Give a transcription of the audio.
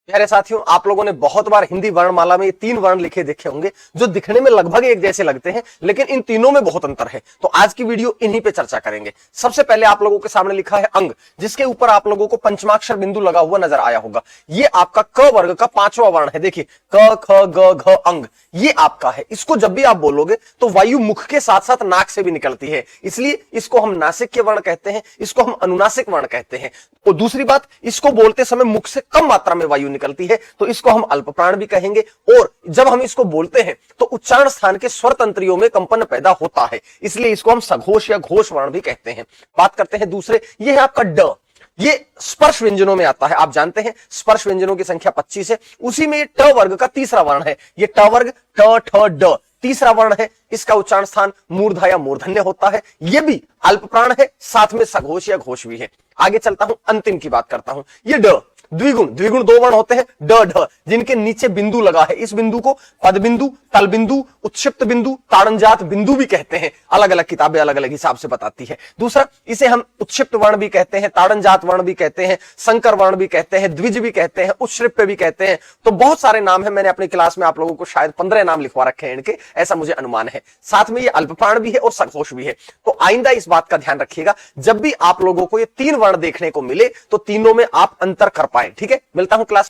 प्यारे साथियों, आप लोगों ने बहुत बार हिंदी वर्णमाला में ये 3 वर्ण लिखे देखे होंगे जो दिखने में लगभग एक जैसे लगते हैं, लेकिन इन तीनों में बहुत अंतर है। तो आज की वीडियो इन्हीं पे चर्चा करेंगे। सबसे पहले आप लोगों के सामने लिखा है अंग, जिसके ऊपर आप लोगों को पंचमाक्षर बिंदु लगा हुआ नजर आया होगा। ये आपका क वर्ग का 5वां वर्ण है। देखिए, क ख ग घ अंग, ये आपका है। इसको जब भी आप बोलोगे तो वायु मुख के साथ साथ नाक से भी निकलती है, इसलिए इसको हम नासिक के वर्ण कहते हैं, इसको हम अनुनासिक वर्ण कहते हैं। और दूसरी बात, इसको बोलते समय मुख से कम मात्रा में वायु निकलती है, तो इसको हम अल्प प्राण भी कहेंगे। और जब हम इसको बोलते हैं तो उच्चारण स्थान के स्वर तंत्रियों में कंपन पैदा होता है, इसलिए इसको हम सघोष या घोष वर्ण भी कहते हैं। बात करते हैं दूसरे, ये है आपका ड। ये स्पर्श व्यंजनों में आता है। आप जानते हैं स्पर्श व्यंजनों की संख्या 25 है, उसी में ये ट वर्ग का तीसरा वर्ण है। ये ट वर्ग ट ठ ड तीसरा वर्ण है। इसका उच्चारण स्थान मूर्धा या मूर्धन्य होता है। यह भी अल्प प्राण है, साथ में सघोष या घोष भी है। आगे चलता हूं, अंतिम की बात करता हूं। ये ड द्विगुण, द्विगुण 2 वर्ण होते हैं ड ढ, जिनके नीचे बिंदु लगा है। इस बिंदु को पद बिंदु, तल बिंदु, उत्क्षिप्त बिंदु, ताड़नजात बिंदु भी कहते हैं। अलग अलग किताबें अलग अलग हिसाब से बताती है। दूसरा, इसे हम उत्क्षिप्त वर्ण भी कहते हैं, ताड़नजात वर्ण भी कहते हैं, संकर वर्ण भी कहते हैं, द्विज भी कहते हैं, उत्सृप्य भी कहते हैं। तो बहुत सारे नाम है। मैंने अपनी क्लास में आप लोगों को शायद 15 नाम लिखवा रखे हैं इनके, ऐसा मुझे अनुमान है। साथ में ये अल्प प्राण भी है और सघोष भी है। तो आइंदा इस बात का ध्यान रखिएगा, जब भी आप लोगों को ये 3 वर्ण देखने को मिले तो तीनों में आप अंतर कर पाए। ठीक है, मिलता हूं क्लास